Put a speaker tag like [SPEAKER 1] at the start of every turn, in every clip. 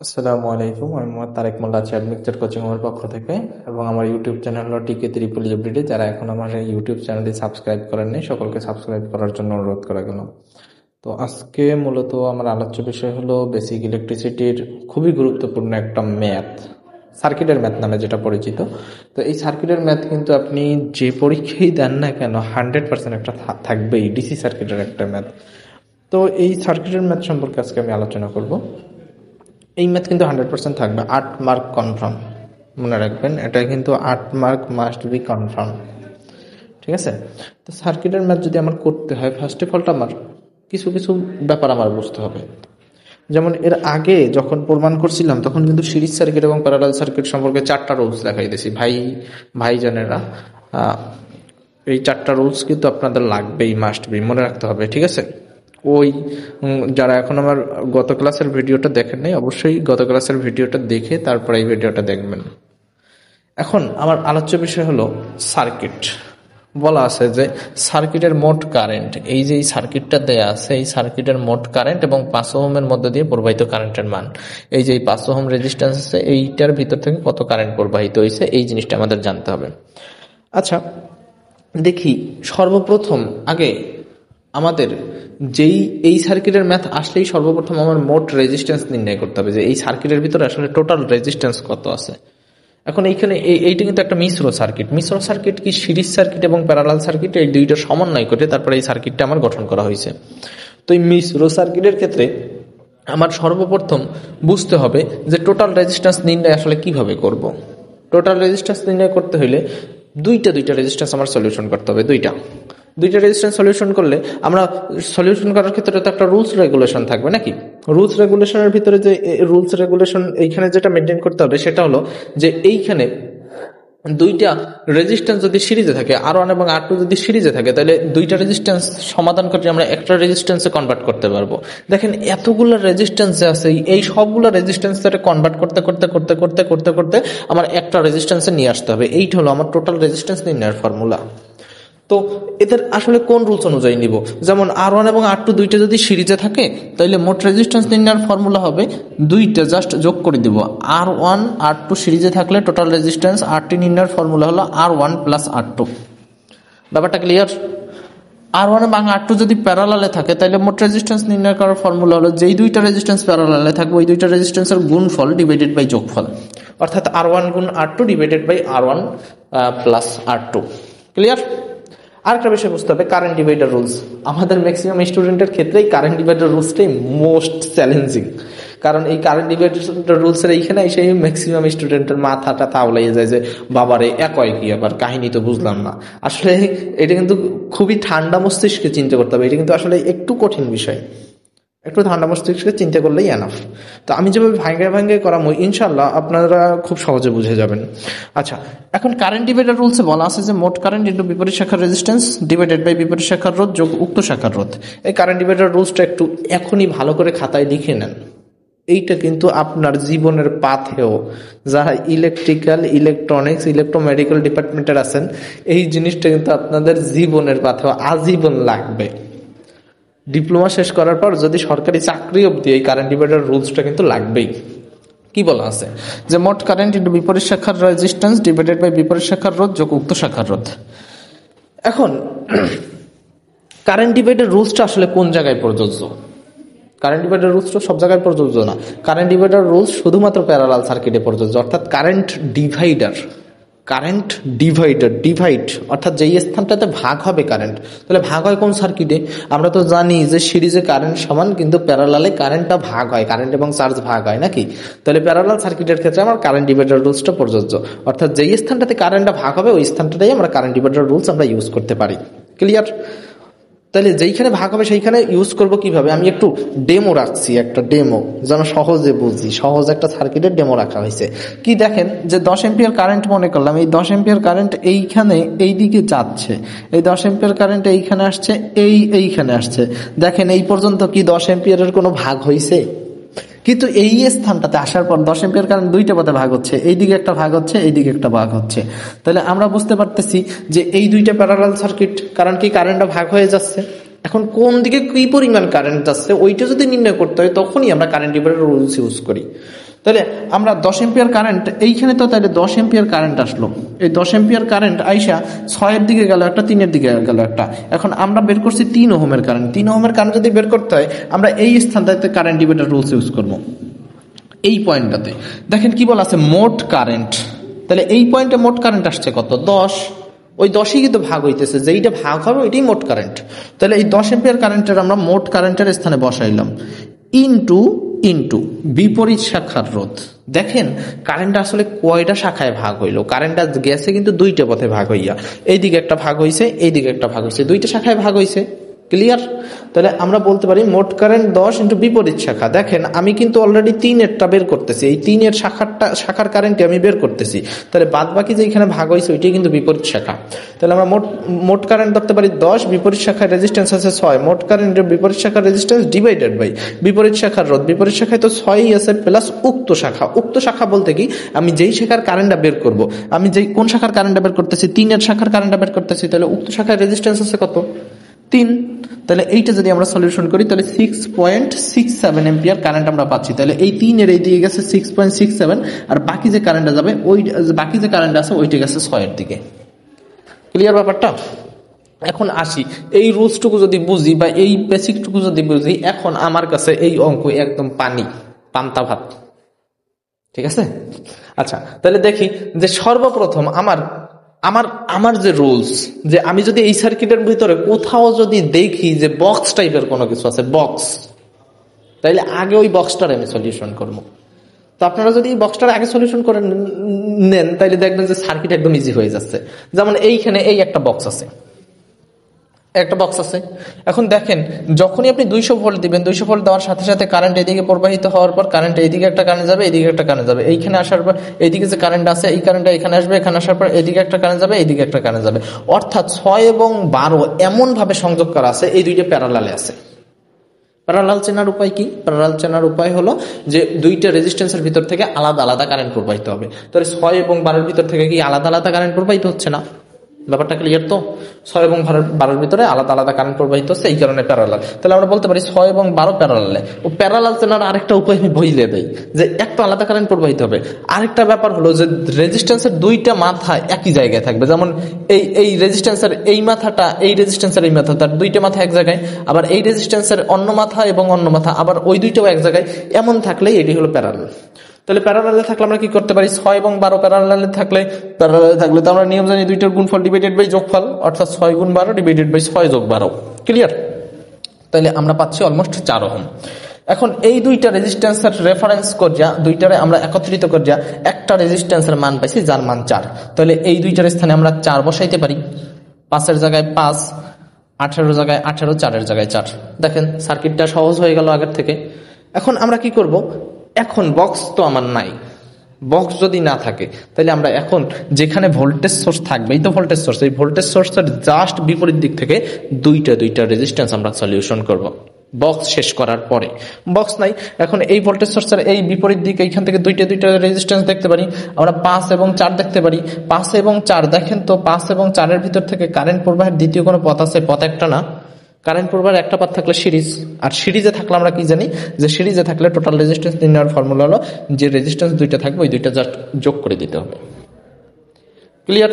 [SPEAKER 1] আসসালামু আলাইকুম, আমি মোহাম্মদ তারেক মোল্লা আছি অ্যাডমিক্সচার কোচিং এর পক্ষ থেকে, এবং আমার ইউটিউব চ্যানেল হলো টিকে ত্রিপল এভরিডে। যারা এখন আমার এই ইউটিউব চ্যানেলটি সাবস্ক্রাইব করেননি, সকলকে সাবস্ক্রাইব করার জন্য অনুরোধ করা গেল। তো আজকে মূলত আমার আলোচ্য বিষয় হলো বেসিক ইলেকট্রিসিটির খুবই গুরুত্বপূর্ণ একটা ম্যাথ, সার্কিটের ম্যাথ নামে যেটা পরিচিত। তো এই সার্কিটের ম্যাথ কিন্তু আপনি যে পরীক্ষায় দেন না কেন 100% একটা থাকবেই, ডিসি সার্কিটের একটা ম্যাথ। তো এই সার্কিটের ম্যাথ সম্পর্কে আজকে আমি আলোচনা করব। এই ম্যাথ কিন্তু 100% থাকবে, 8 মার্ক কনফার্ম, মনে রাখবেন এটা কিন্তু 8 মার্ক মাস্ট বি কনফার্ম, ঠিক আছে। তো সার্কিটের ম্যাথ যদি আমার করতে হয়, ফার্স্ট অফ অলটা আমার কিছু কিছু ব্যাপার আমার বুঝতে হবে। যেমন এর আগে যখন প্রমাণ করছিলাম তখন কিন্তু সিরিজ সার্কিট এবং প্যারালাল সার্কিট সম্পর্কে 4টা রুলস দেখাই দিয়েছি ভাইজানেরা। এই 4টা রুলস কিন্তু আপনাদের লাগবেই, মাস্ট বি মনে রাখতে হবে, ঠিক আছে। ওই যারা এখন আমার গত ক্লাসের ভিডিওটা দেখেন নাই, অবশ্যই গত ক্লাসের ভিডিওটা দেখে তারপরে এই ভিডিওটা দেখবেন। এখন আমার আলোচ্য বিষয় হলো সার্কিট। বলা আছে যে সার্কিটের মোট কারেন্ট, এই যে এই সার্কিটটা দেয়া আছে, এই সার্কিটের মোট কারেন্ট এবং 5 ওহমের মধ্যে দিয়ে প্রবাহিত কারেন্টের মান, এই যে এই 5 ওহম রেজিস্ট্যান্স আছে এইটার ভিতর থেকে কত কারেন্ট প্রবাহিত হয়েছে, এই জিনিসটা আমাদের জানতে হবে। আচ্ছা দেখি, সর্বপ্রথম আগে আমাদের যেই এই সার্কিটের ম্যাথ আসলেই সর্বপ্রথম আমার মোট রেজিস্ট্যান্স নির্ণয় করতে হবে, যে এই সার্কিটের ভিতরে আসলে টোটাল রেজিস্ট্যান্স কত আছে। এখন এইখানে এইটা কিন্তু একটা মিশ্র সার্কিট। মিশ্র সার্কিট কি সিরিজ সার্কিট এবং প্যারালাল সার্কিট, এই দুইটা সমন্বয় করে তারপরে এই সার্কিটটা আমার গঠন করা হয়েছে। তো এই মিশ্র সার্কিটের ক্ষেত্রে আমার সর্বপ্রথম বুঝতে হবে যে টোটাল রেজিস্ট্যান্স নির্ণয় আসলে কিভাবে করব। টোটাল রেজিস্ট্যান্স নির্ণয় করতে হলে দুইটা রেজিস্ট্যান্স আমার সলিউশন করতে হবে। দুইটা রেজিস্ট্যান্স সলিউশন করলে আমরা সলিউশন করার ক্ষেত্রে তো একটা রুলস রেগুলেশন থাকবে নাকি। রুলস রেগুলেশনের ভিতরে যে রুলস রেগুলেশন এইখানে যেটা মেনটেন করতে হবে সেটা হলো যে এইখানে দুইটা রেজিস্ট্যান্স যদি সিরিজে থাকে, R1 এবং R2 যদি সিরিজে থাকে, তাহলে দুইটা রেজিস্ট্যান্স সমাধান করে আমরা একটা রেজিস্ট্যান্সে কনভার্ট করতে পারবো। দেখেন এতগুলো রেজিস্ট্যান্স আছে, এই সবগুলো রেজিস্ট্যান্সে কনভার্ট করতে করতে করতে করতে করতে করতে আমার একটা রেজিস্ট্যান্সে নিয়ে আসতে হবে। এইটা হলো আমার টোটাল রেজিস্ট্যান্স নির্ণয়ের ফর্মুলা। তো এদের আসলে কোন রুলস অনুযায়ী নিব, যেমন R1 এবং R2 দুইটা যদি সিরিজে থাকে তাহলে মোট রেজিস্ট্যান্স নির্ণয়ের ফর্মুলা হবে দুইটা জাস্ট যোগ করে দিব। R1 R2 সিরিজে থাকলে টোটাল রেজিস্ট্যান্স RT নির্ণয়ের ফর্মুলা হলো R1 প্লাস R2। ব্যাপারটা ক্লিয়ার? R1 এবং R2 যদি প্যারালালে থাকে তাহলে মোট রেজিস্ট্যান্স নির্ণয় করার ফর্মুলা হলো যেই দুইটা রেজিস্ট্যান্স প্যারালালে থাকবে ওই দুইটা রেজিস্ট্যান্সের গুণফল ডিভাইডেড বাই যোগফল, অর্থাৎ R1 গুণ R2 divided by R1 plus R2। Clear? আরেকটা বিষয় বুঝতে হবে, কারেন্ট ডিভাইডার রুলস। আমাদের ম্যাক্সিমাম স্টুডেন্টের ক্ষেত্রেই কারেন্ট ডিভাইডার রুলসটাই মোস্ট চ্যালেঞ্জিং, কারণ এই কারেন্ট ডিভাইডার রুলসের এইখানে এসে ম্যাক্সিমাম স্টুডেন্টের মাথাটা তাওলাইয়ে যায় যে বাবারে একই কি আবার কাহিনী তো বুঝলাম না। আসলে এটা কিন্তু খুবই ঠান্ডা মস্তিষ্কে চিন্তা করতে হবে, এটা কিন্তু আসলে একটু কঠিন বিষয়, একটু ঠান্ডা মস্তিষ্কে চিন্তা করলেই এনাফ। তো আমি যেভাবে ভাঙ্গে করাবো ইনশাল্লাহ আপনারা খুব সহজে বুঝে যাবেন। আচ্ছা, এখন কারেন্ট ডিভাইডার রুলসে বলা আছে যে মোট কারেন্ট ইন্টু বিপরীত শাখার রেজিস্ট্যান্স ডিভাইডেড বাই বিপরীত শাখার রোধ যোগ উক্ত শাখার রোধ। এই কারেন্ট ডিভাইডার রুলসটা একটু এখনই ভালো করে খাতায় লিখে নেন। এইটা কিন্তু আপনার জীবনের পাথেও, যারা ইলেকট্রিক্যাল, ইলেকট্রনিক্স, ইলেকট্রোমেডিক্যাল ডিপার্টমেন্টের আছেন, এই জিনিসটা কিন্তু আপনাদের জীবনের পাথেও আজীবন লাগবে। ডিপ্লোমা শেষ করার পর যদি সরকারি চাকরি অবধি এই কারেন্ট ডিভাইডার রুলসটা কিন্তু লাগবেই। কি বলা আছে যে মোট কারেন্ট ইন্টু বিপরীত শাখার রেজিস্ট্যান্স ডিভাইডেড বাই বিপরীত শাখার রোধ যোগ উক্ত শাখার রোধ। এখন কারেন্ট ডিভাইডার রুলসটা আসলে কোন জায়গায় প্রযোজ্য? কারেন্ট ডিভাইডার রুলসটা সব জায়গায় প্রযোজ্য না। কারেন্ট ডিভাইডার রুলস শুধুমাত্র প্যারালাল সার্কিটে প্রযোজ্য, অর্থাৎ কারেন্ট ডিভাইড অর্থাৎ যেই স্থানটাতে ভাগ হবে কারেন্ট, তাহলে ভাগ হয় কোন সার্কিটে? আমরা তো জানি যে সিরিজে কারেন্ট সমান, কিন্তু প্যারালালে কারেন্টটা ভাগ হয়, কারেন্ট এবং চার্জ ভাগ হয় নাকি। তাহলে প্যারালাল সার্কিটের ক্ষেত্রে আমার কারেন্ট ডিভাইডার রুলসটা প্রযোজ্য, অর্থাৎ যেই স্থানটাতে কারেন্টটা ভাগ হবে ওই স্থানটাতেই আমরা কারেন্ট ডিভাইডার রুলস আমরা ইউজ করতে পারি। ক্লিয়ার? তাহলে যেইখানে ভাগ হবে সেইখানে ইউজ করব কিভাবে, আমি একটু ডেমো রাখছি, একটা ডেমো যেন সহজে বুঝি, সহজ একটা সার্কিটের ডেমো রাখা হয়েছে। কি দেখেন যে 10 এম্পিয়ার কারেন্ট মনে করলাম, এই 10 এম্পিয়ার কারেন্ট এইখানে এই দিকে যাচ্ছে, এই 10 এম্পিয়ার কারেন্ট এইখানে আসছে, এইখানে আসছে। দেখেন এই পর্যন্ত কি 10 এম্পিয়ারের কোনো ভাগ হয়েছে? কিন্তু এই স্থানটাতে আসার পর 10 এম্পিয়ার কারেন্ট দুইটা পথে ভাগ হচ্ছে, এইদিকে একটা ভাগ হচ্ছে, এইদিকে একটা ভাগ হচ্ছে। তাহলে আমরা বুঝতে পারতেছি যে এই দুইটা প্যারালাল সার্কিট, কারণ কি কারেন্টটা ভাগ হয়ে যাচ্ছে। এখন কোন দিকে কি পরিমাণ কারেন্ট যাচ্ছে ওইটা যদি নির্ণয় করতে হয় তখনই আমরা কারেন্ট ডিভাইডার রুলস ইউজ করি। তাহলে আমরা 10 এম্পিয়ার কারেন্ট এইখানে, তো তাহলে 10 এম্পিয়ার কারেন্ট আসলো, এই 10 এম্পিয়ার কারেন্ট আইসা 6 দিকে গেল একটা, 3 দিকে গেল একটা। এখন আমরা বের করছি 3 ওহমের কারেন্ট। 3 ওহমের কারেন্ট যদি বের করতে হয় আমরা এই স্থানটাতে কারেন্ট ডিভাইডার রুলস ইউজ করব। এই পয়েন্টটাতে দেখেন কি বলা আছে, মোট কারেন্ট। তাহলে এই পয়েন্টে মোট কারেন্ট আসছে কত, 10। ওই 10ই কিন্তু ভাগ হইতেছে, যেইটা ভাগ হবে ওইটাই মোট কারেন্ট। তাহলে এই 10 এম্পিয়ার কারেন্টের আমরা মোট কারেন্টের স্থানে বসাইলাম, ইনটু ইনটু বিপরীত শাখার রোধ। দেখেন কারেন্ট আসলে কয়টা শাখায় ভাগ হইলো, কারেন্টটা গেছে কিন্তু 2টা পথে ভাগ হইয়া, এইদিকে একটা ভাগ হইছে, এইদিকে একটা ভাগ হইছে, 2টা শাখায় ভাগ হইছে। ক্লিয়ার? তাহলে আমরা বলতে পারি মোট কারেন্ট 10 ইন্টু বিপরীত শাখা। দেখেন আমি কিন্তু অলরেডি 3-এরটা বের করতেছি, এই 3-এর শাখার কারেন্টে আমি বের করতেছি। তাহলে বাদ বাকি যে এখানে ভাগ হয়েছে ওইটাই কিন্তু বিপরীত শাখা। তাহলে আমরা মোট কারেন্ট ধরতে পারি 10, বিপরীত শাখার রেজিস্ট্যান্স আছে 6, মোট কারেন্টের বিপরীত শাখার রেজিস্ট্যান্স ডিভাইডেড বাই বিপরীত শাখার রোধ। বিপরীত শাখায় তো 6ই আছে প্লাস উক্ত শাখা। উক্ত শাখা বলতে কি, আমি যেই শাখার কারেন্টটা বের করব, আমি যেই কোন শাখার কারেন্টটা বের করতেছি, 3-এর শাখার কারেন্টটা বের করতেছি, তাহলে উক্ত শাখার রেজিস্ট্যান্স আছে কত, 3। তাহলে এইটা যদি আমরা সলিউশন করি তাহলে 6.67 এম্পিয়ার কারেন্ট আমরা পাচ্ছি। তাহলে এই 3-এর এই দিকে গেছে 6.67, আর বাকি যে কারেন্টটা যাবে বাকি যে কারেন্ট আছে ওইটা গেছে 6-এর দিকে। ক্লিয়ার ব্যাপারটা? এখন আসি, এই রুলসটুকু যদি বুঝি বা এই বেসিকটুকু যদি বুঝি, এখন আমার কাছে এই অঙ্ক একদম পান্তা ভাত। ঠিক আছে? আচ্ছা, তাহলে দেখি যে সর্বপ্রথম আমার যে রুলস, যে আমি যদি এই সার্কিটের ভিতরে কোথাও যদি দেখি যে বক্স টাইপের কোনো কিছু আছে, বক্স, তাইলে আগে ওই বক্সটার আমি সলিউশন করব। তো আপনারা যদি এই বক্সটার আগে সলিউশন করে নেন তাইলে দেখবেন যে সার্কিট একদম ইজি হয়ে যাচ্ছে। যেমন এইখানে এই একটা বক্স আছে, এখন দেখেন যখনই আপনি 200 ভোল্ট দিবেন, 200 ভোল্ট দেওয়ার সাথে সাথে কারেন্ট এদিকে প্রবাহিত হওয়ার পর কারেন্ট এইদিকে একটা কারেন্ট যাবে, এইদিকে একটা কারেন্ট যাবে, এইখানে আসার পর এইদিকে যে কারেন্ট আছে এই কারেন্টটা এখানে আসবে, এখানে আসার পর এদিকে একটা কারেন্ট যাবে, এইদিকে একটা কারেন্ট যাবে। অর্থাৎ 6 এবং 12 এমন ভাবে সংযোগ করা আছে, এই দুইটা প্যারালালে আছে। প্যারালাল চেনার উপায় কি? প্যারালাল চেনার উপায় হলো যে দুইটা রেজিস্ট্যান্সের ভিতর থেকে আলাদা আলাদা কারেন্ট প্রবাহিত হবে। তাহলে 6 এবং 12 ভিতর থেকে কি আলাদা আলাদা কারেন্ট প্রবাহিত হচ্ছে না? ব্যাপারটা ক্লিয়ার তো? 6 এবং 12 ভিতরে আলাদা আলাদা কারেন্ট প্রবাহিত হচ্ছে, এই কারণে প্যারালাল। তাহলে আমরা বলতে পারি 6 এবং 12 প্যারালালে। ও প্যারালাল চেনার আরেকটা উপায় আমি বইলে দেই, যে একটা আলাদা কারেন্ট প্রবাহিত হবে। আরেকটা ব্যাপার হলো যে রেজিস্ট্যান্সের দুইটা মাথা একই জায়গায় থাকবে। যেমন এই রেজিস্ট্যান্সের এই মাথাটা, এই রেজিস্ট্যান্সের এই মাথা, তার দুইটা মাথা এক জায়গায়, আবার এই রেজিস্ট্যান্সের অন্য মাথা এবং অন্য মাথা আবার ওই দুইটাও এক জায়গায়, এমন থাকলেই এটি হলো প্যারালাল। তাহলে প্যারালালে থাকলে আমরা কি করতে পারি, 6 এবং 12 প্যারালালে থাকলে তো আমরা নিয়ম জানি দুইটার গুণফল ডিভাইডেড বাই যোগফল, অর্থাৎ 6 গুণ 12 ডিভাইডেড বাই 6 যোগ 12। ক্লিয়ার? তাহলে আমরা পাচ্ছি অলমোস্ট 4 ওহম। এখন এই দুইটা রেজিস্ট্যান্সের রেফারেন্স করিয়া, দুইটারে আমরা একত্রিত করিয়া একটা রেজিস্ট্যান্সের মান পাইছি যার মান 4। তাহলে এই দুইটার স্থানে আমরা 4 বসাইতে পারি, 5-এর জায়গায় 5, 18-এর জায়গায় 18, 4-এর জায়গায় 4। দেখেন সার্কিটটা সহজ হয়ে গেল আগের থেকে। এখন আমরা কি করব, এখন বক্স তো আমার নাই, বক্স যদি না থাকে তাহলে আমরা এখন যেখানে ভোল্টেজ সোর্স থাকবে, এই তো ভোল্টেজ সোর্স, এই ভোল্টেজ সোর্সের জাস্ট বিপরীত দিক থেকে দুইটা রেজিস্ট্যান্স আমরা সলিউশন করব বক্স শেষ করার পরে। বক্স নাই, এখন এই ভোল্টেজ সোর্সের এই বিপরীত দিকে এইখান থেকে দুইটা রেজিস্ট্যান্স দেখতে পারি আমরা, 5 এবং 4 দেখতে পারি। 5 এবং 4 দেখেন তো, 5 এবং 4-এর ভিতর থেকে কারেন্ট প্রবাহের দ্বিতীয় কোনো পথ আছে? পথ একটা না। কারেন্ট প্রবাহের একটা পথ থাকলে সিরিজ, আর সিরিজে থাকলে আমরা কি জানি যে সিরিজে থাকলে টোটাল রেজিস্ট্যান্স নির্ণয়ের ফর্মুলা হলো যে রেজিস্ট্যান্স দুইটা থাকবে ওই দুইটা জাস্ট যোগ করে দিতে হবে। ক্লিয়ার?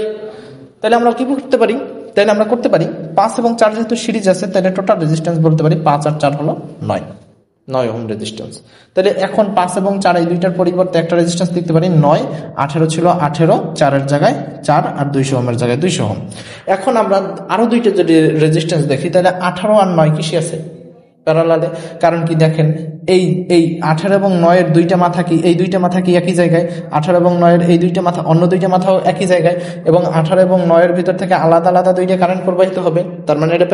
[SPEAKER 1] তাহলে আমরা কি করতে পারি, 5 এবং 4 যেহেতু সিরিজ আছে তাহলে টোটাল রেজিস্ট্যান্স বলতে পারি 5 আর 4 হলো 9 ওহম রেজিস্ট্যান্স। তাহলে এখন 5 এবং 4 এই দুইটার পরিবর্তে একটা রেজিস্ট্যান্স লিখতে পারি 9, 18 ছিল 18, 4-এর জায়গায় 4 আর 200 ওহমের জায়গায় 200 ওহম। এখন আমরা আরো দুইটা যদি রেজিস্ট্যান্স দেখি তাহলে 18 আর 9 কিসে আছে? প্যারালালে। কারণ কি দেখেন এই 18 এবং 9-এর দুইটা মাথা কি, এই দুইটা মাথা কি একই জায়গায়, 18 এবং 9-এর এই দুইটা মাথা, অন্য দুইটা মাথাও একই জায়গায়, এবং 18 এবং 9-এর ভিতর থেকে আলাদা আলাদা দুইটা কারেন্ট প্রবাহিত হবে, তার মানে এটা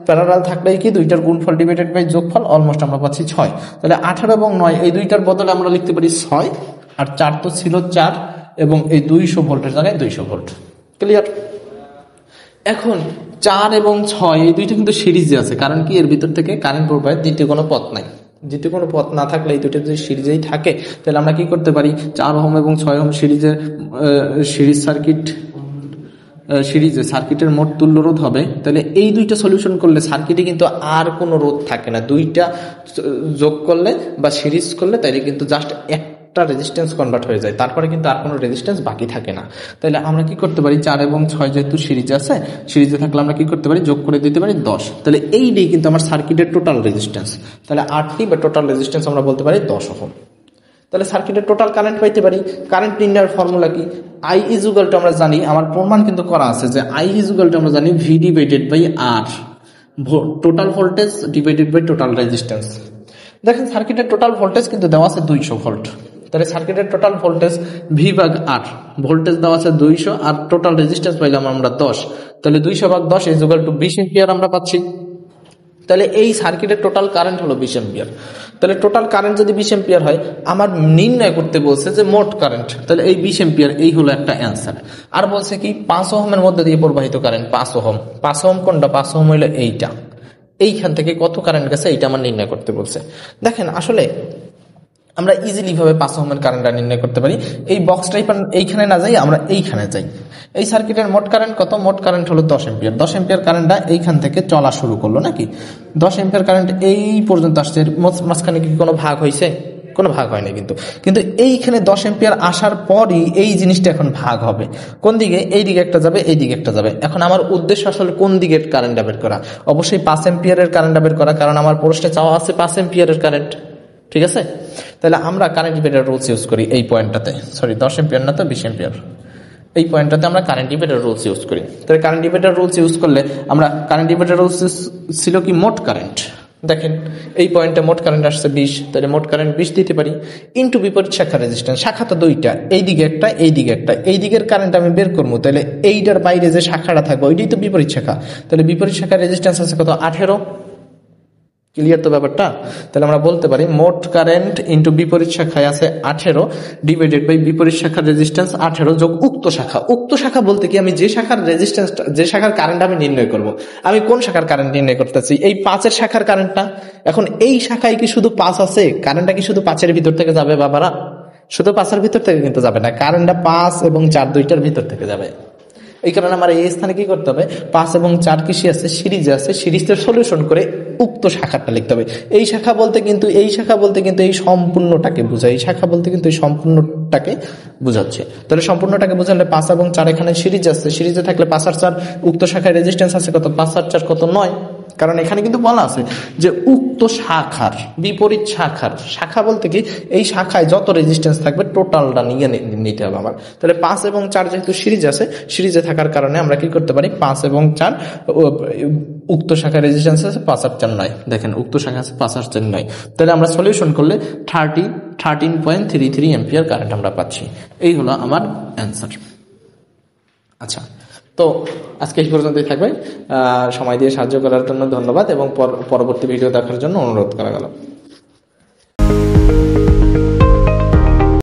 [SPEAKER 1] প্যারালাল থাকলেই কি দুইটার গুণফল ডিভাইডেড বাই যোগফল, অলমোস্ট আমরা পাচ্ছি 6। তাহলে 18 এবং 9 এই দুইটার বদলে আমরা লিখতে পারি 6, আর 4 তো ছিল 4, এবং এই 200 ভোল্টের জায়গায় 200 ভোল্ট। ক্লিয়ার? এখন 4 এবং 6 এই দুইটা কিন্তু সিরিজে আছে, কারণ কি এর ভিতর থেকে কারেন্ট প্রবাহের দ্বিতীয় কোনো পথ নাই। দ্বিতীয় কোনো পথ না থাকলে এই দুটো যদি সিরিজেই থাকে তাহলে আমরা কি করতে পারি, 4 ওহম এবং 6 ওহম সিরিজ সার্কিটের মোট তুল্য রোধ হবে। তাহলে এই দুইটা সলিউশন করলে সার্কিটে কিন্তু আর কোনো রোধ থাকে না, দুইটা যোগ করলে বা সিরিজ করলে তাইলে কিন্তু জাস্ট একটা রেজিস্ট্যান্স কনভার্ট হয়ে যায়, তারপরে কিন্তু আর কোনো রেজিস্ট্যান্স বাকি থাকে না। তাহলে আমরা কি করতে পারি, 4 এবং 6 যেহেতু সিরিজে আছে, সিরিজে থাকলে আমরা কি করতে পারি, যোগ করে দিতে পারি 10। তাহলে এইটাই কিন্তু আমার সার্কিটের টোটাল রেজিস্ট্যান্স। তাহলে আরটি বা টোটাল রেজিস্ট্যান্স আমরা বলতে পারি 10 ওহম। তাহলে সার্কিটের টোটাল কারেন্ট পাইতে পারি। কারেন্ট নির্ণয়ের ফর্মুলা কি, আই ইজুগালটা আমরা জানি, আমার প্রমাণ কিন্তু করা আছে যে আই ইজুগালটা আমরা জানি V divided by R, total voltage divided by total resistance. দেখেন সার্কিটের টোটাল ভোল্টেজ কিন্তু দেওয়া আছে 200 ভোল্ট। তাহলে সার্কিটের টোটাল ভোল্টেজ ভি ভাগ আর, ভোল্টেজ দেওয়া আছে 200 আর টোটাল রেজিস্ট্যান্স পাইলাম আমরা 10। তাহলে 200 ভাগ 10 ইজুগাল টু 20 এম্পিয়ার আমরা পাচ্ছি। তাহলে এই সার্কিটের টোটাল কারেন্ট হলো 20 এম্পিয়ার। তাহলে টোটাল কারেন্ট যদি 20 এম্পিয়ার হয়, আমার নির্ণয় করতে বলছে যে মোট কারেন্ট, তাহলে এই 20 এম্পিয়ার এই হলো একটা অ্যান্সার। আর বলছে কি 5 ওহমের মধ্যে দিয়ে প্রবাহিত কারেন্ট 5 ওহম। 5 ওহম কোনটা, 5 ওহম হইলো এইটা, এইখান থেকে কত কারেন্ট গেছে এইটা আমার নির্ণয় করতে বলছে। দেখেন আসলে আমরা ইজিলি ভাবে 5 ওহমের কারেন্টটা নির্ণয় করতে পারি। এই বক্সটাই এইখানে না যাই, আমরা এইখানে যাই। এই সার্কিটের মোট কারেন্ট কত, মোট কারেন্ট হলো 10 এম্পিয়ার। 10 এম্পিয়ার কারেন্টটা এইখান থেকে চলা শুরু করলো নাকি, 10 এম্পিয়ার কারেন্ট এই পর্যন্ত আসছে, মাঝখানে কি কোনো ভাগ হয়েছে, কোনো ভাগ হয়নি কিন্তু। কিন্তু এইখানে 10 এম্পিয়ার আসার পরই এই জিনিসটা এখন ভাগ হবে, কোন দিকে, এই দিকে একটা যাবে, এই দিকে একটা যাবে। এখন আমার উদ্দেশ্য আসলে কোন দিকের কারেন্টটা বের করা, অবশ্যই 5 এম্পিয়ারের কারেন্টটা বের করা, কারণ আমার প্রশ্নে চাওয়া আছে 5 এম্পিয়ারের কারেন্ট, ঠিক আছে। তাহলে আমরা কারেন্ট ডিভাইডার রুলস ইউজ করি এই পয়েন্টটাতে, সরি 10 এম্পিয়ার না তো 20 এম্পিয়ার, এই পয়েন্টটাতে আমরা কারেন্ট ডিভাইডার রুলস ইউজ করি। তাহলে কারেন্ট ডিভাইডার রুলস ইউজ করলে আমরা কারেন্ট ডিভাইডার রুলস ছিল কি মোট কারেন্ট, দেখেন এই পয়েন্টে মোট কারেন্ট আসছে 20, তাহলে মোট কারেন্ট 20 দিতে পারি ইন্টু বিপরীত শাখা রেজিস্ট্যান্স। শাখা তো দুইটা, এই দিকে একটা, এই দিকে একটা, এই দিকের কারেন্ট আমি বের করবো, তাহলে এইটার বাইরে যে শাখাটা থাকবে ওইটাই তো বিপরীত শাখা। তাহলে বিপরীত শাখার রেজিস্ট্যান্স আছে কত, 18। ক্লিয়ার তো ব্যাপারটা। তাহলে আমরা বলতে পারি মোট কারেন্ট ইন্টু বিপরীত শাখায় আছে 18 ডিভাইডেড বাই বিপরীত শাখার রেজিস্ট্যান্স 18 যোগ উক্ত শাখা। উক্ত শাখা বলতে কি, আমি যে শাখার রেজিস্ট্যান্স, যে শাখার কারেন্ট আমি নির্ণয় করব, আমি কোন শাখার কারেন্ট নির্ণয় করতেছি, এই 5-এর শাখার কারেন্টটা। এখন এই শাখায় কি শুধু 5 আছে, কারেন্টটা কি শুধু 5-এর ভিতর থেকে যাবে বাবারা, শুধু 5-এর ভিতর থেকে কিন্তু যাবে না, কারেন্টটা 5 এবং 4 দুইটার ভিতর থেকে যাবে। এই কারণে আমার এই স্থানে কি করতে হবে, 5 এবং 4 কিসি আছে, সিরিজে আছে, সিরিজের সলিউশন করে উক্ত শাখাটা লিখতে হবে। এই শাখা বলতে কিন্তু এই সম্পূর্ণটাকে বোঝায়, এই শাখা বলতে কিন্তু এই সম্পূর্ণটাকে বোঝাচ্ছে। তাহলে সম্পূর্ণটাকে বোঝালে 5 এবং 4 এখানে সিরিজ আছে, সিরিজে থাকলে 5 আর 4, উক্ত শাখায় রেজিস্ট্যান্স আছে কত, 5 আর 4 কত, 9। কারণ এখানে কিন্তু বলা আছে যে উক্ত শাখার বিপরীত শাখার, শাখা বলতে কি এই শাখায় যত রেজিস্ট্যান্স থাকবে টোটালটা নিয়ে নিতে হবে আমার। তাহলে 5 এবং 4 যেহেতু সিরিজ আছে, সিরিজে থাকার কারণে আমরা কি করতে পারি, 5 এবং 4 উক্ত শাখায় রেজিস্ট্যান্স আছে 5 আর 4 9, দেখেন উক্ত শাখা আছে 5 আর 4 9। তাহলে আমরা সলিউশন করলে 13.33 এম্পিয়ার কারেন্ট আমরা পাচ্ছি। এই হলো আমার অ্যান্সার। আচ্ছা, তো আজকে এই পর্যন্তই থাকবে। সময় দিয়ে সাহায্য করার জন্য ধন্যবাদ এবং পরবর্তী ভিডিও দেখার জন্য অনুরোধ করা গেল।